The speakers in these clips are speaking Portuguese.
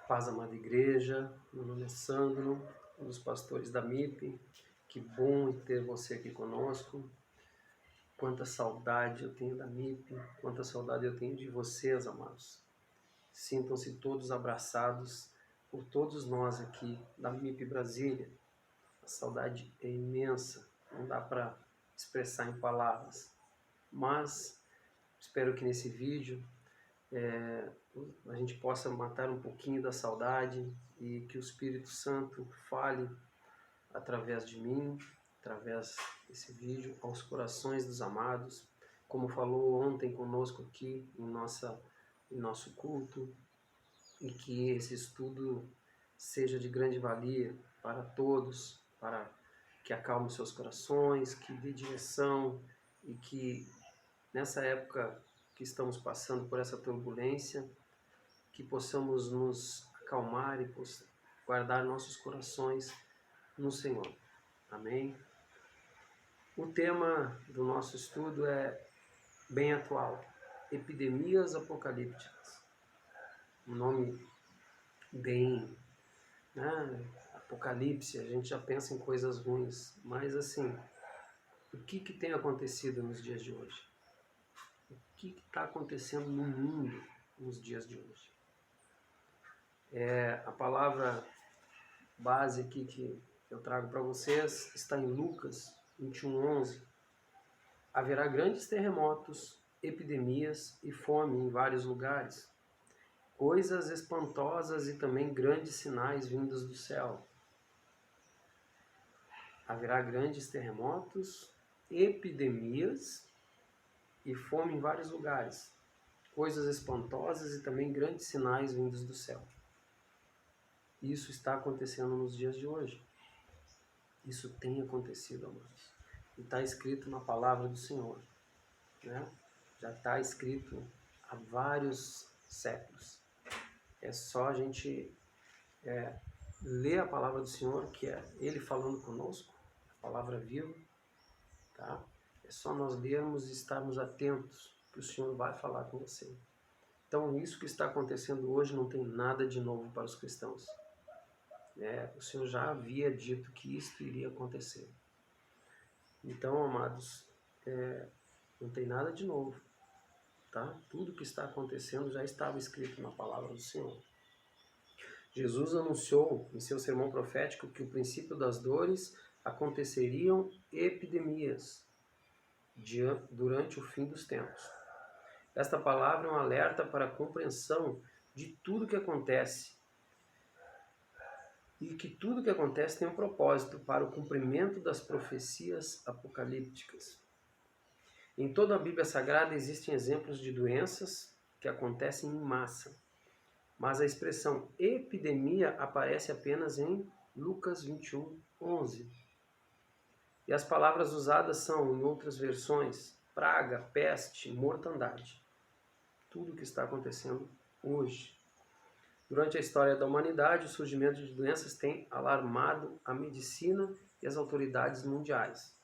Paz, amada igreja, meu nome é Sandro, um dos pastores da MIP. Que bom ter você aqui conosco. Quanta saudade eu tenho da MIP, quanta saudade eu tenho de vocês, amados. Sintam-se todos abraçados por todos nós aqui da MIP Brasília. A saudade é imensa, não dá para expressar em palavras, mas espero que nesse vídeo a gente possa matar um pouquinho da saudade e que o Espírito Santo fale através de mim, através desse vídeo, aos corações dos amados, como falou ontem conosco aqui em nosso culto, e que esse estudo seja de grande valia para todos, para que acalme seus corações, que dê direção e que nessa época que estamos passando por essa turbulência, que possamos nos acalmar e guardar nossos corações no Senhor. Amém? O tema do nosso estudo é bem atual: epidemias apocalípticas. Um nome bem, né? Apocalipse, a gente já pensa em coisas ruins, mas assim, o que tem acontecido nos dias de hoje? O que está acontecendo no mundo nos dias de hoje? A palavra base aqui que eu trago para vocês está em Lucas 21:11. Haverá grandes terremotos, epidemias e fome em vários lugares, coisas espantosas e também grandes sinais vindos do céu. Haverá grandes terremotos, epidemias e fome em vários lugares, coisas espantosas e também grandes sinais vindos do céu. Isso está acontecendo nos dias de hoje. Isso tem acontecido, amados. E está escrito na palavra do Senhor, né? Já está escrito há vários séculos. É só a gente ler a palavra do Senhor, que é Ele falando conosco, a palavra viva, tá? É só nós lermos e estarmos atentos, que o Senhor vai falar com você. Então, isso que está acontecendo hoje não tem nada de novo para os cristãos. O Senhor já havia dito que isto iria acontecer. Então, amados, não tem nada de novo, tá? Tudo que está acontecendo já estava escrito na palavra do Senhor. Jesus anunciou em seu sermão profético que o princípio das dores aconteceriam epidemias durante o fim dos tempos. Esta palavra é um alerta para a compreensão de tudo que acontece e que tudo que acontece tem um propósito para o cumprimento das profecias apocalípticas. Em toda a Bíblia Sagrada existem exemplos de doenças que acontecem em massa, mas a expressão epidemia aparece apenas em Lucas 21:11. E as palavras usadas são, em outras versões, praga, peste, mortandade. Tudo o que está acontecendo hoje. Durante a história da humanidade, o surgimento de doenças tem alarmado a medicina e as autoridades mundiais.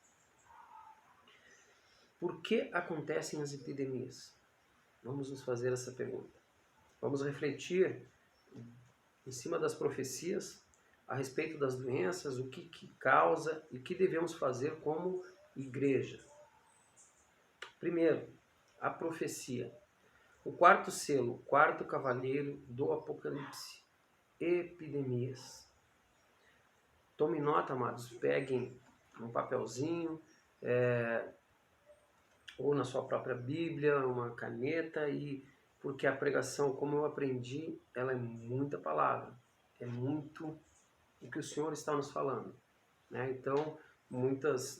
Por que acontecem as epidemias? Vamos nos fazer essa pergunta. Vamos refletir em cima das profecias a respeito das doenças, o que causa e o que devemos fazer como igreja. Primeiro, a profecia. O quarto selo, o quarto cavaleiro do Apocalipse. Epidemias. Tome nota, amados, peguem um papelzinho, ou na sua própria Bíblia, uma caneta, porque a pregação, como eu aprendi, ela é muita palavra, é muito o que o Senhor está nos falando, né? Então,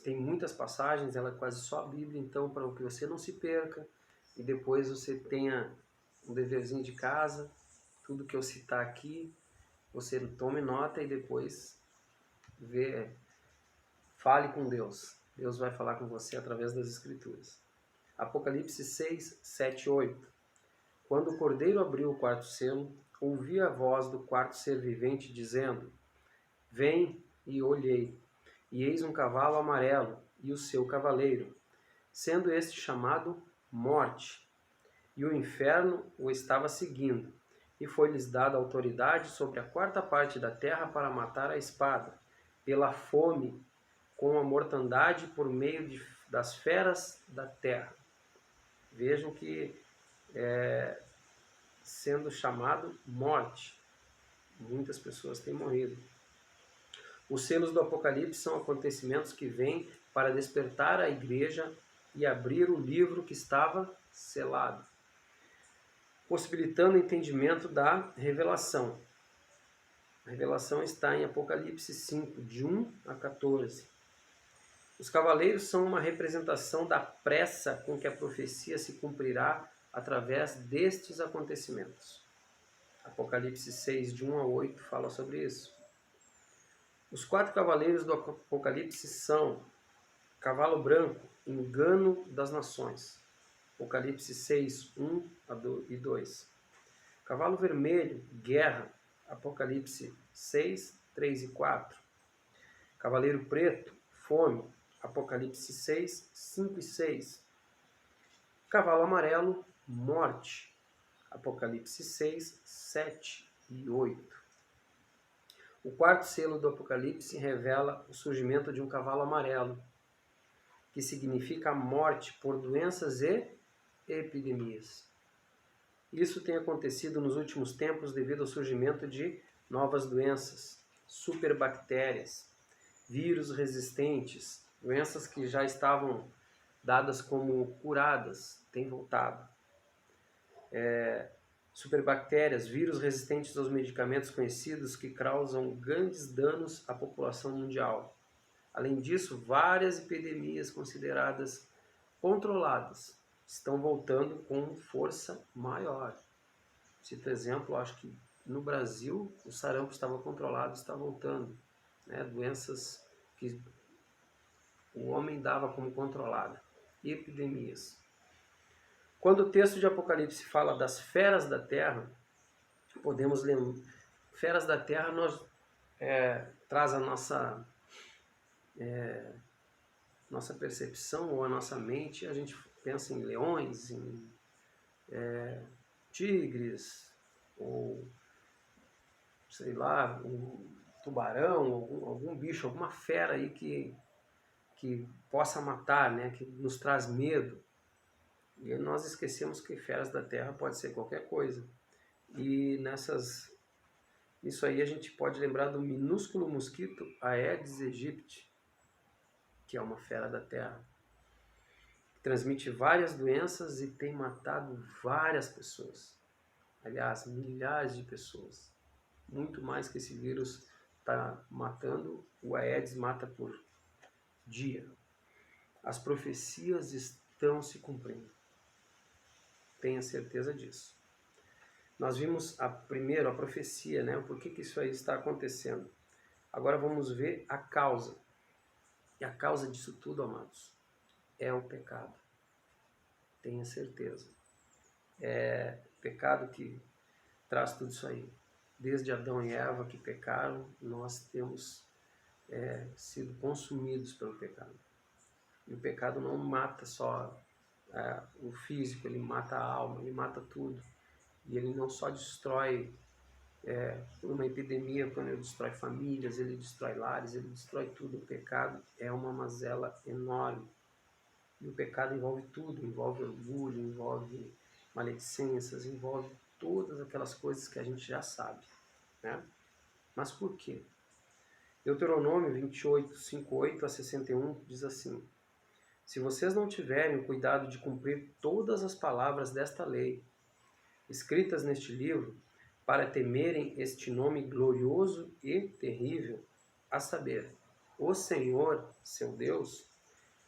tem muitas passagens, ela é quase só a Bíblia, então para que você não se perca e depois você tenha um deverzinho de casa, tudo que eu citar aqui, você tome nota e depois fale com Deus. Deus vai falar com você através das Escrituras. Apocalipse 6, 7, 8. Quando o Cordeiro abriu o quarto selo, ouvi a voz do quarto ser vivente dizendo: Vem, e olhei, e eis um cavalo amarelo, e o seu cavaleiro, sendo este chamado Morte, e o inferno o estava seguindo, e foi-lhes dada autoridade sobre a quarta parte da terra para matar a espada, pela fome, com a mortandade por meio das feras da terra. Vejam que sendo chamado morte. Muitas pessoas têm morrido. Os selos do Apocalipse são acontecimentos que vêm para despertar a igreja e abrir o livro que estava selado, possibilitando o entendimento da revelação. A revelação está em Apocalipse 5, de 1 a 14. Os cavaleiros são uma representação da pressa com que a profecia se cumprirá através destes acontecimentos. Apocalipse 6, de 1 a 8, fala sobre isso. Os 4 cavaleiros do Apocalipse são cavalo branco, engano das nações. Apocalipse 6, 1 e 2. Cavalo vermelho, guerra. Apocalipse 6, 3 e 4. Cavaleiro preto, fome. Apocalipse 6, 5 e 6. Cavalo amarelo, morte. Apocalipse 6, 7 e 8. O 4º selo do Apocalipse revela o surgimento de um cavalo amarelo, que significa a morte por doenças e epidemias. Isso tem acontecido nos últimos tempos devido ao surgimento de novas doenças, superbactérias, vírus resistentes, doenças que já estavam dadas como curadas, têm voltado. Superbactérias, vírus resistentes aos medicamentos conhecidos que causam grandes danos à população mundial. Além disso, várias epidemias consideradas controladas estão voltando com força maior. Cito exemplo, acho que no Brasil o sarampo estava controlado, está voltando. Doenças que o homem dava como controlada. Epidemias. Quando o texto de Apocalipse fala das feras da terra, podemos lembrar. Feras da terra traz a nossa percepção ou a nossa mente, a gente pensa em leões, em tigres, ou sei lá, um tubarão, algum bicho, alguma fera aí que possa matar, que nos traz medo. E nós esquecemos que feras da terra pode ser qualquer coisa. E isso aí a gente pode lembrar do minúsculo mosquito Aedes aegypti, que é uma fera da terra. Transmite várias doenças e tem matado várias pessoas. Aliás, milhares de pessoas. Muito mais que esse vírus está matando, o Aedes mata por dia. As profecias estão se cumprindo. Tenha certeza disso. Nós vimos primeiro a profecia, por que isso aí está acontecendo. Agora vamos ver a causa. E a causa disso tudo, amados, é o pecado. Tenha certeza. É o pecado que traz tudo isso aí. Desde Adão e Eva que pecaram, nós temos sido consumidos pelo pecado. E o pecado não mata só o físico, ele mata a alma, ele mata tudo. E ele não só destrói uma epidemia, quando ele destrói famílias, ele destrói lares, ele destrói tudo. O pecado é uma mazela enorme. E o pecado envolve tudo, envolve orgulho, envolve maledicências, envolve todas aquelas coisas que a gente já sabe. Mas por quê? Deuteronômio 28, 58 a 61 diz assim: se vocês não tiverem o cuidado de cumprir todas as palavras desta lei, escritas neste livro, para temerem este nome glorioso e terrível, a saber, o Senhor, seu Deus,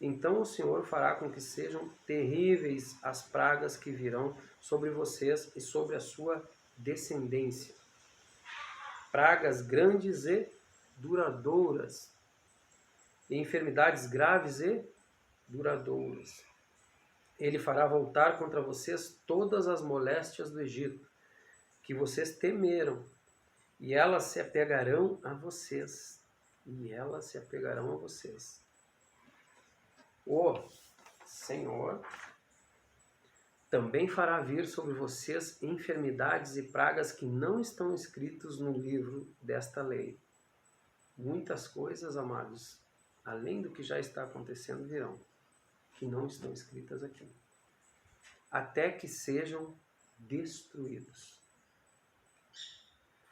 então o Senhor fará com que sejam terríveis as pragas que virão sobre vocês e sobre a sua descendência. Pragas grandes e duradouras, e enfermidades graves e duradouras. Ele fará voltar contra vocês todas as moléstias do Egito, que vocês temeram, e elas se apegarão a vocês. E elas se apegarão a vocês. O Senhor Também fará vir sobre vocês enfermidades e pragas que não estão escritos no livro desta lei. Muitas coisas, amados, além do que já está acontecendo, virão, que não estão escritas aqui, até que sejam destruídos.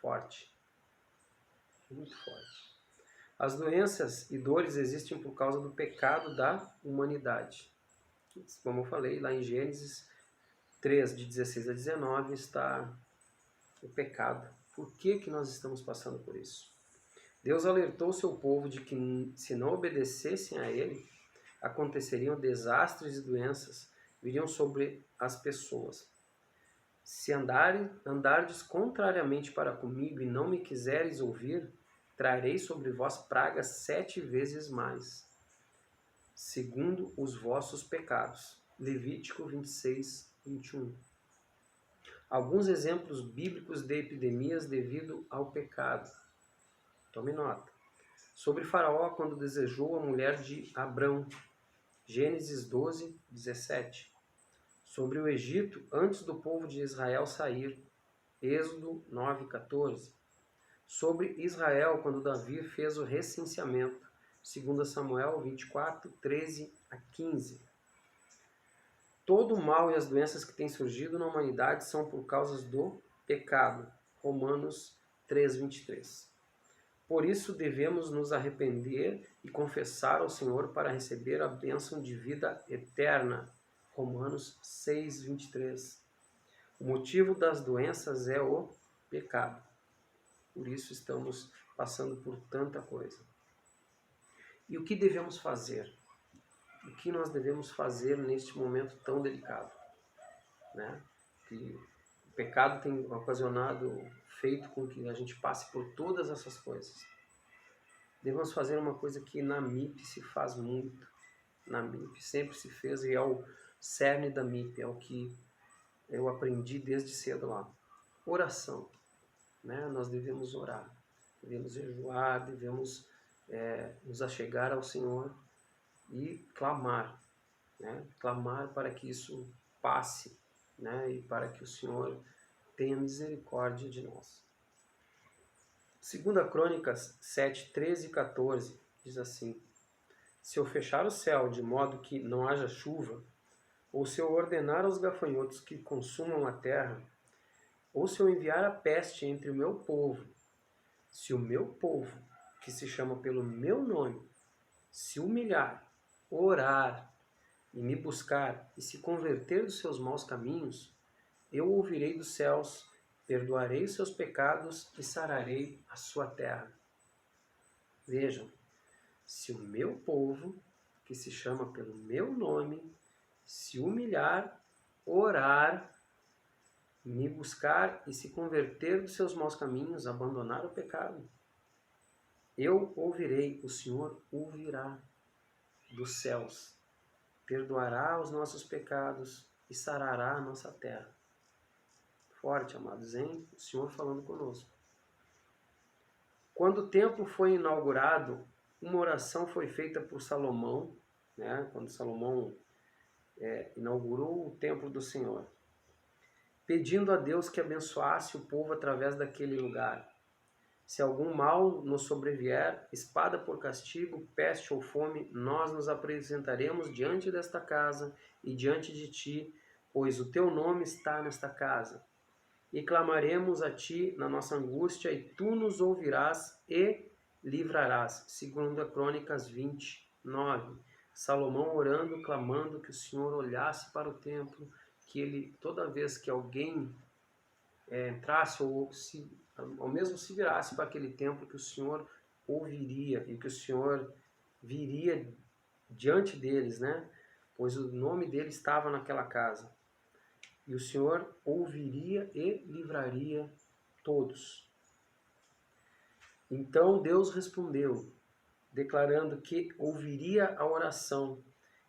Forte, muito forte. As doenças e dores existem por causa do pecado da humanidade. Como eu falei, lá em Gênesis 3, de 16 a 19, está o pecado. Por que nós estamos passando por isso? Deus alertou seu povo de que, se não obedecessem a Ele, aconteceriam desastres e doenças, viriam sobre as pessoas. Se andardes contrariamente para comigo e não me quiseres ouvir, trarei sobre vós pragas 7 vezes mais, segundo os vossos pecados. Levítico 26, 21. Alguns exemplos bíblicos de epidemias devido ao pecado. Tome nota. Sobre Faraó, quando desejou a mulher de Abrão. Gênesis 12, 17. Sobre o Egito, antes do povo de Israel sair. Êxodo 9, 14. Sobre Israel, quando Davi fez o recenseamento. 2 Samuel 24, 13 a 15. Todo o mal e as doenças que têm surgido na humanidade são por causa do pecado. Romanos 3, 23. Por isso devemos nos arrepender e confessar ao Senhor para receber a bênção de vida eterna. Romanos 6, 23. O motivo das doenças é o pecado. Por isso estamos passando por tanta coisa. E o que devemos fazer? O que nós devemos fazer neste momento tão delicado? Né? Que o pecado tem ocasionado, feito com que a gente passe por todas essas coisas. Devemos fazer uma coisa que na MIP se faz muito. Na MIP sempre se fez e é o cerne da MIP, é o que eu aprendi desde cedo lá. Oração. Né? Nós devemos orar, devemos jejuar, devemos nos achegar ao Senhor e clamar. Né? Clamar para que isso passe, né? E para que o Senhor tenha misericórdia de nós. 2 Crônicas 7, 13 e 14 diz assim: se eu fechar o céu de modo que não haja chuva, ou se eu ordenar aos gafanhotos que consumam a terra, ou se eu enviar a peste entre o meu povo, se o meu povo, que se chama pelo meu nome, se humilhar, orar e me buscar e se converter dos seus maus caminhos, eu ouvirei dos céus, perdoarei os seus pecados e sararei a sua terra. Vejam, se o meu povo, que se chama pelo meu nome, se humilhar, orar, me buscar e se converter dos seus maus caminhos, abandonar o pecado, eu ouvirei, o Senhor ouvirá dos céus, perdoará os nossos pecados e sarará a nossa terra. Forte, amados, hein? O Senhor falando conosco. Quando o templo foi inaugurado, uma oração foi feita por Salomão, né? Quando Salomão inaugurou o templo do Senhor, pedindo a Deus que abençoasse o povo através daquele lugar. Se algum mal nos sobrevier, espada por castigo, peste ou fome, nós nos apresentaremos diante desta casa e diante de ti, pois o teu nome está nesta casa. E clamaremos a ti na nossa angústia, e tu nos ouvirás e livrarás. 2 Crônicas 20, 9. Salomão orando, clamando que o Senhor olhasse para o templo, que ele, toda vez que alguém entrasse ou mesmo se virasse para aquele templo, que o Senhor ouviria e que o Senhor viria diante deles, né? Pois o nome dele estava naquela casa. E o Senhor ouviria e livraria todos. Então Deus respondeu, declarando que ouviria a oração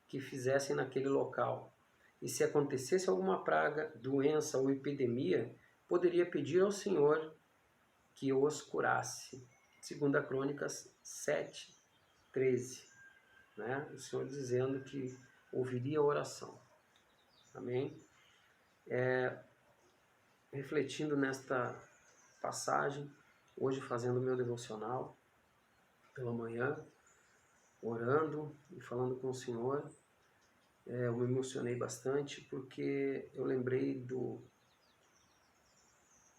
que fizessem naquele local. E se acontecesse alguma praga, doença ou epidemia, poderia pedir ao Senhor que os curasse. 2 Crônicas 7, 13. Né? O Senhor dizendo que ouviria a oração. Amém? refletindo nesta passagem, hoje fazendo o meu devocional pela manhã, orando e falando com o Senhor, eu me emocionei bastante porque eu lembrei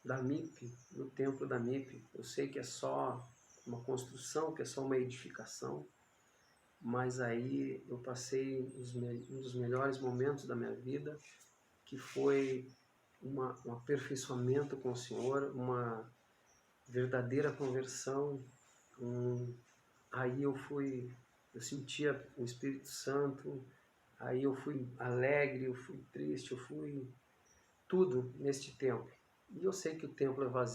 da MIP, do templo da MIP. Eu sei que é só uma construção, que é só uma edificação, mas aí eu passei um dos melhores momentos da minha vida, que foi um aperfeiçoamento com o Senhor, uma verdadeira conversão. Aí eu sentia o Espírito Santo, aí eu fui alegre, eu fui triste, eu fui tudo neste templo. E eu sei que o templo é vazio.